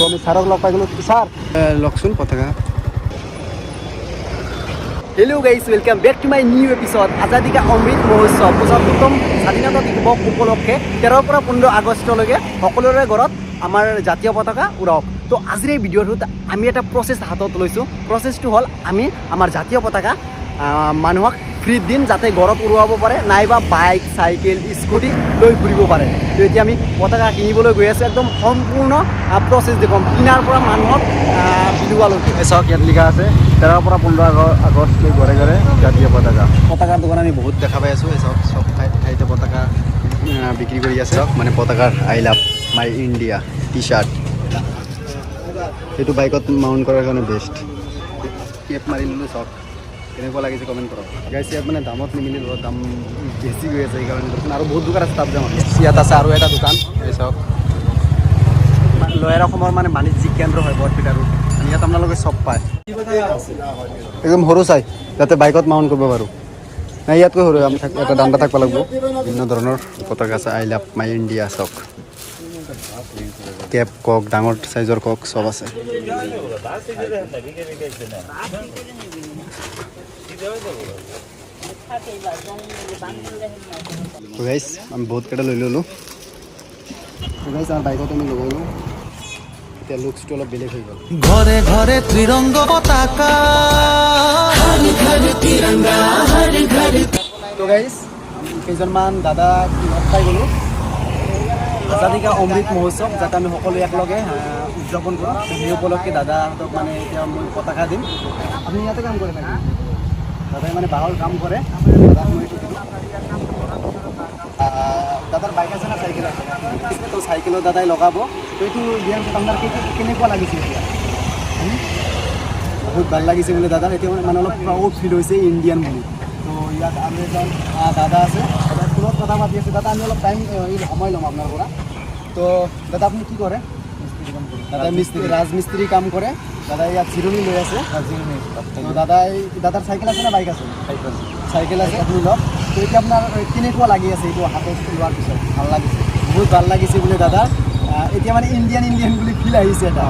তো আমি স্যাৰক লগ পাই গেলো স্যাৰ লগচোন পতাকা hello' guys welcome back to my new episode Azadi Ka Amrit Mahotsav ৭৫তম স্বাধীনতা দিৱস উপলক্ষে ১৩ৰ পৰা ১৫ আগষ্টলৈকে সকলোৰে ঘৰত আমাৰ জাতীয় পতাকা উৰাওক। তো আজিৰ এই ভিডিঅ'টোত আমি এটা প্ৰচেছ হাতত লৈছোঁ। প্ৰচেছটো হ'ল আমি আমাৰ জাতীয় পতাকা মানুহক ফ্ৰীত দিম যাতে ঘৰত উৰুৱাব পাৰে নাইবা বাইক চাইকেল স্কুটি লৈ ঘূৰিব পাৰে। তো এতিয়া আমি পতাকা কিনিবলৈ গৈ আছোঁ। একদম সম্পূৰ্ণ প্ৰচেছ দেখুৱাম কিনাৰ পৰা মানুহক বিলোৱালৈকে। চাওক ইয়াত লিখা আছে ১৩ৰ পৰা ১৫ আগষ্ট ঘৰে ঘৰে জাতীয় পতাকা। পতাকাৰ দোকান আমি বহুত দেখা পাই আছোঁ। এই চাওক চব ঠাইতে পতাকা বিক্ৰী কৰি আছে। চাওক মানে পতাকাৰ I love my India T shirt সেইটো বাইকত মাউণ্ট কৰাৰ কাৰণে বেষ্ট। কেপ মাৰি ল'লোঁ। চাওক কেনেকুৱা লাগিছে কমেণ্ট কৰক গাইছ। ইয়াত মানে দামত নিমিলিল দাম বেছি গৈ আছে সেইকাৰণে আৰু বহুত দোকান আছে তাত যাম। ইয়াত আছে আৰু এটা দোকান এই চাওক লয়াৰ অসমৰ মানে বাণিজ্যিক কেন্দ্ৰ হয় বৰপেটা ৰোড। ইয়াত আপোনালোকে চব পায় একদম সৰু চাই যাতে বাইকত মাউণ্ট কৰিব পাৰোঁ। নাই ইয়াতকৈ সৰু আমি এটা দাণ্ডা থাকিব লাগিব। বিভিন্ন ধৰণৰ পতাকা আছে আই লাভ মাই ইণ্ডিয়া। চাওক কেপ কক ডাঙৰ চাইজৰ কক চব আছে। গাইছ আমি বহুত কেইটা লৈ ল'লোঁ। গাইছ আমাৰ বাইকত আমি লগালোঁ। এতিয়া লুকছটো অলপ বেলেগ হৈ গ'ল। ঘৰে ঘৰে ত্ৰিৰংগ পতাকা তো গাইছ কেইজনমান দাদা লগ পাই গ'লোঁ। আজাদী কা অমৃত মহোৎসৱ যাতে আমি সকলোৱে একেলগে উদযাপন কৰোঁ। সেই উপলক্ষে দাদাহঁতক মানে এতিয়া মই পতাকা দিম। আপুনি ইয়াতে কাম কৰে থাকে দাদাই মানে বাঁহৰ কাম কৰে। দাদাক মই এইটো দিলোঁ। দাদাৰ বাইক আছে না চাইকেল আছে? তো চাইকেলত দাদাই লগাব। তো এইটো দিয়াৰ পিছত আপোনাৰ কেনেকুৱা লাগিছে এতিয়া? বহুত ভাল লাগিছে বোলে দাদাৰ। এতিয়া মানে অলপ প্ৰাউড ফিল হৈছে ইণ্ডিয়ান বুলি। তো ইয়াত আৰু এজন দাদা আছে। দাদা ফোনত কথা পাতি আছে। দাদা আমি অলপ টাইম সময় ল'ম আপোনাৰ পৰা। তো দাদা আপুনি কি কৰে? দাদা ৰাজমিস্ত্ৰী কাম কৰে। দাদা ইয়াত জিৰণি লৈ আছে। তো দাদাৰ চাইকেল আছে না বাইক আছে? চাইকেল আছে। আপুনি লওক। তো এতিয়া আপোনাৰ কেনেকুৱা লাগি আছে এইটো হাতত লোৱাৰ পিছত? ভাল লাগিছে, বহুত ভাল লাগিছে বোলে দাদা। এতিয়া মানে ইণ্ডিয়ান বুলি ফিল আহিছে এটা।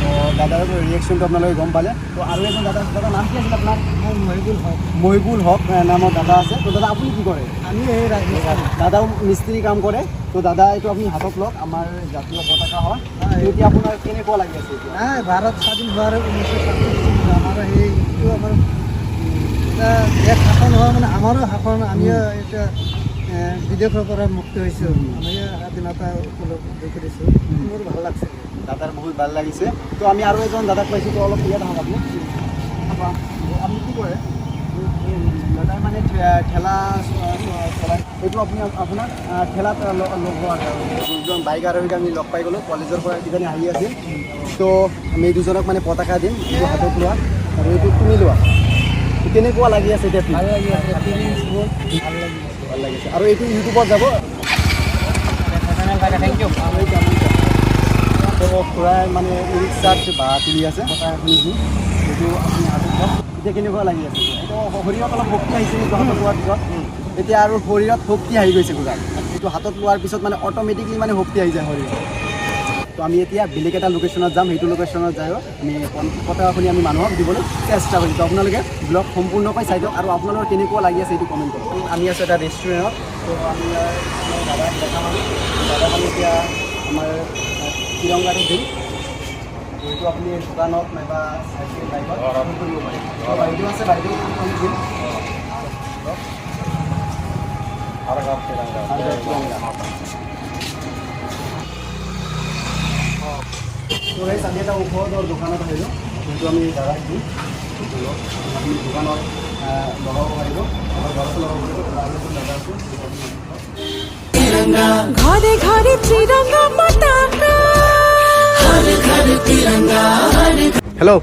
তো দাদাৰ ৰিয়েকশ্যনটো আপোনালোকে গম পালে। তো আৰু এজন দাদাৰ নাম কি আছিল আপোনাৰ? মহিবুল হক নামৰ দাদা আছে। তো দাদা আপুনি কি কৰে? আমি এই দাদাও মিস্ত্ৰী কাম কৰে। তো দাদা এইটো আপুনি হাতত লওক আমাৰ জাতীয় পতাকা হয়। এতিয়া আপোনাৰ কেনেকুৱা লাগি আছে এতিয়া? নাই ভাৰত স্বাধীন হোৱাৰ 1947 আমাৰ সেইটো আমাৰ এটা দেশ শাসন হোৱা মানে আমাৰো শাসন। আমিও এতিয়া বিদেশৰ পৰা মুক্ত হৈছোঁ। আমি স্বাধীনতা উপলব্ধি কৰিছোঁ। মোৰ ভাল লাগছে। দাদাৰ বহুত ভাল লাগিছে। তো আমি আৰু এজন দাদাক পাইছোঁ। তো অলপ ইয়াত আহক আপুনি। আপুনি কি কৰে? দাদাই মানে ঠেলা চলাই। এইটো আপুনি আপোনাৰ ঠেলাত লগোৱা দুজন বাইক আৰোহীক আমি লগ পাই গ'লোঁ। কলেজৰ পৰা কিজানি আহি আছিল। তো আমি এই দুজনক মানে পতাকা দিম। এইটো হাতত লোৱা আৰু এইটো তুমি লোৱা। কেনেকুৱা লাগি আছে এতিয়া? ভাল লাগি আছে। ভাল লাগিছে। ভাল লাগিছে। আৰু এইটো ইউটিউবত যাব। Thank you. তো খুৰাই মানে ৰিক্সাত ভাড়া তুলি আছে পতাকাখিনি দি। এইটো আপুনি হাতত লওক। এতিয়া কেনেকুৱা লাগি আছে? এইটো শৰীৰত অলপ শক্তি আহিছে এইটো হাতত লোৱাৰ পিছত। এতিয়া আৰু শৰীৰত শক্তি আহি গৈছে খুৰাই। এইটো হাতত লোৱাৰ পিছত মানে অট'মেটিকলি মানে শক্তি আহি যায় শৰীৰত। তো আমি এতিয়া বেলেগ এটা লোকেশ্যনত যাম। সেইটো লোকেশ্যনত যাই আমি পতাকাখিনি আমি মানুহক দিবলৈ চেষ্টা কৰিম। তো আপোনালোকে ব্লগ সম্পূৰ্ণকৈ চাই দিয়ক আৰু আপোনালোকৰ কেনেকুৱা লাগি আছে এইটো কমেণ্ট কৰক। আমি আছোঁ এটা ৰেষ্টুৰেণ্টত। তো আমি দাদাক দেখা পালোঁ। দাদাক আমি এতিয়া আমাৰ তিৰংগাটো দিম। এইটো আপুনি দোকানত নাইবা চাইকেল বাইকত কৰিব পাৰে। বাইদেউ আছে, বাইদেউ আমি দিম। তো গাইছ আমি এটা ওপৰৰ দোকানত আহিলোঁ। যোনটো আমি দাদাক দিম। আপুনি দোকানত লগাব পাৰিব। আমাৰ ঘৰতো লগাব পাৰিব। আৰু এজন দাদা আছে। ঘৰে ঘৰে ত্ৰিৰঙ্গা পতাকা হেল্ল'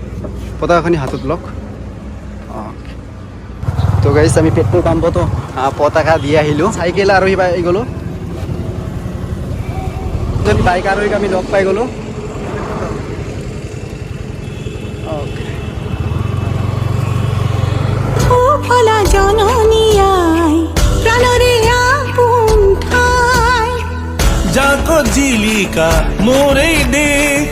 পতাকাখিনি হাতত লওক। অঁ তো গাইছ আমি পেট্ৰল পাম্পতো পতাকা দি আহিলোঁ। চাইকেল আৰোহী পাই গ'লোঁ। যদি বাইক আৰোহীক আমি লগ পাই গ'লোঁ। ফলা জননী আই প্রাণরে আপন ঠাই জাগো জিলিকা মোরে দেশ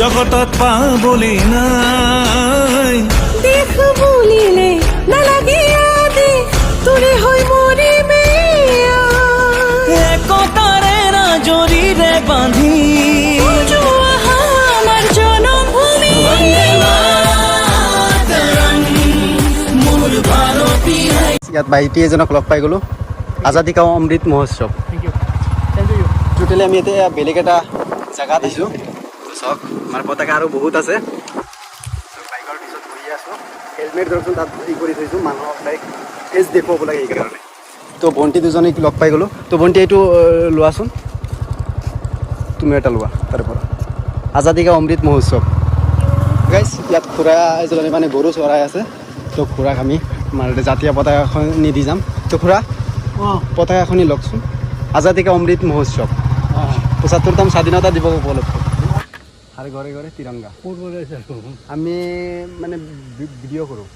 জগতত পাবলৈ নাই দেখ বুলিলে নালাগে আদে তোৰে হৈ মৰিমে একতাৰে ৰাজৰীৰে বান্ধি আমাৰ জনমভূমি ইয়াত ভাইটি এজনক লগ পাই গ'লোঁ আজাদী কা অমৃত মহোৎসৱ টোটেলি আমি এতিয়া বেলেগ এটা জেগাত আহিছোঁ চাওক আমাৰ পতাকা আৰু বহুত আছে বাইকৰ পিছত বহি আছোঁ হেলমেট ধৰকচোন তাত ই কৰি থৈছোঁ মানুহক লাইক এজ দেখুৱাব লাগে সেইকাৰণে তো ভণ্টি দুজনীক লগ পাই গ'লোঁ তো ভণ্টি এইটো লোৱাচোন তুমি এটা লোৱা তাৰপৰা আজাদী কা অমৃত মহোৎসৱ গাইছ ইয়াত খুৰা এজনী মানে গৰু চৰাই আছে তো খুৰাক আমি আমাৰ জাতীয় পতাকাখনি দি যাম তো খুৰা পতাকাখনি লওকচোন আজাদী কা অমৃত মহোৎসৱ ৭৫তম স্বাধীনতা দিৱস উপলক্ষে আৰু ঘৰে ঘৰে তিৰংগা আমি মানে ভিডিঅ' কৰোঁ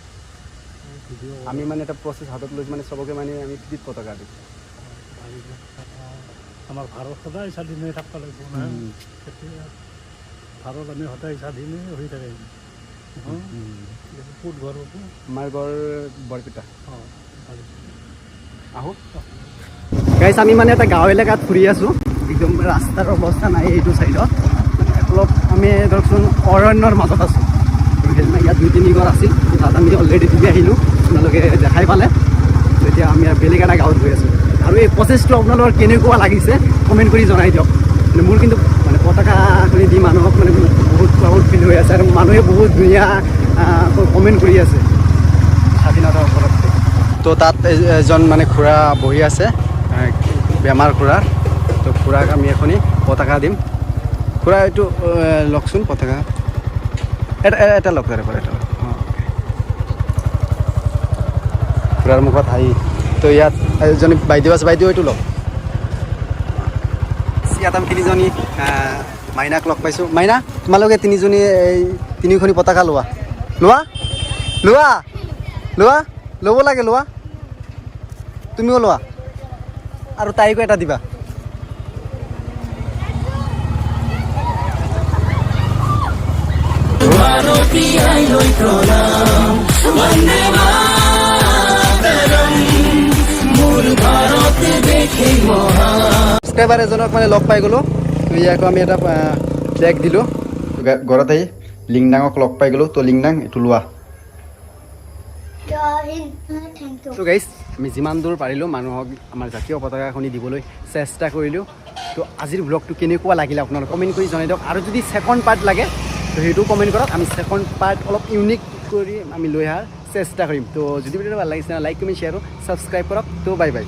আমি মানে এটা প্ৰচেছ হাতত লৈছোঁ মানে চবকে মানে আমি ফ্ৰীত পতাকা দিওঁ আমাৰ ভাৰত সদায় স্বাধীন হৈ থাকিব লাগিব নহয় ভাৰত আমি সদায় স্বাধীনে হৈ থাকে ক'ত ঘৰ আমাৰ ঘৰ বৰপেটা আহোঁ গাইছ আমি মানে এটা গাঁও এলেকাত ফুৰি আছোঁ একদম ৰাস্তাৰ অৱস্থা নাই এইটো ছাইডত অলপ আমি ধৰকচোন অৰণ্যৰ মাজত আছোঁ ইয়াত ২-৩ ঘৰ আছিল তাত আমি অলৰেডি দি আহিলোঁ আপোনালোকে দেখাই পালে এতিয়া আমি বেলেগ এটা গাঁৱত গৈ আছোঁ আৰু এই প্ৰচেছটো আপোনালোকৰ কেনেকুৱা লাগিছে কমেণ্ট কৰি জনাই দিয়ক মানে মোৰ কিন্তু মানে পতাকাখনি দি মানুহক মানে বহুত প্ৰাউড ফিল হৈ আছে আৰু মানুহে বহুত ধুনীয়া কমেণ্ট কৰি আছে স্বাধীনতাৰ উপলক্ষে তো তাত এজন মানে খুৰা বহি আছে বেমাৰ খুৰাৰ তো খুৰাক আমি এখনি পতাকা দিম খুৰা এইটো লওকচোন পতাকা এটা লওক তাৰে পৰা এটা লওক খুৰাৰ মুখত হাঁহি তো ইয়াত এজনী বাইদেউ আছে বাইদেউ এইটো লওক ইয়াত আমি তিনিজনী মাইনাক লগ পাইছোঁ মাইনা তোমালোকে তিনিজনী এই তিনিখনি পতাকা লোৱা লোৱা লোৱা লোৱা ল'ব লাগে লোৱা তুমিও লোৱা আৰু তাইকো এটা দিবা ছাবস্ক্ৰাইবাৰ এজনক মানে লগ পাই গ'লোঁ ইয়াকো আমি এটা ফ্লেগ দিলোঁ ঘৰত আহি লিংডাঙক লগ পাই গ'লোঁ তো লিংডাং এইটো লোৱা তো গাইছ আমি যিমান দূৰ পাৰিলোঁ মানুহক আমাৰ জাতীয় পতাকাখনি দিবলৈ চেষ্টা কৰিলোঁ তো আজিৰ ব্লগটো কেনেকুৱা লাগিলে আপোনালোকে কমেণ্ট কৰি জনাই দিয়ক আৰু যদি ছেকেণ্ড পাৰ্ট লাগে তো সেইটো কমেণ্ট কৰক আমি ছেকেণ্ড পাৰ্ট অলপ ইউনিক কৰি আমি লৈ অহাৰ চেষ্টা কৰিম তো যদি ভিডিঅ'টো ভাল লাগিছে লাইক কমেণ্ট শ্বেয়াৰ আৰু ছাবস্ক্ৰাইব কৰক তো বাই বাই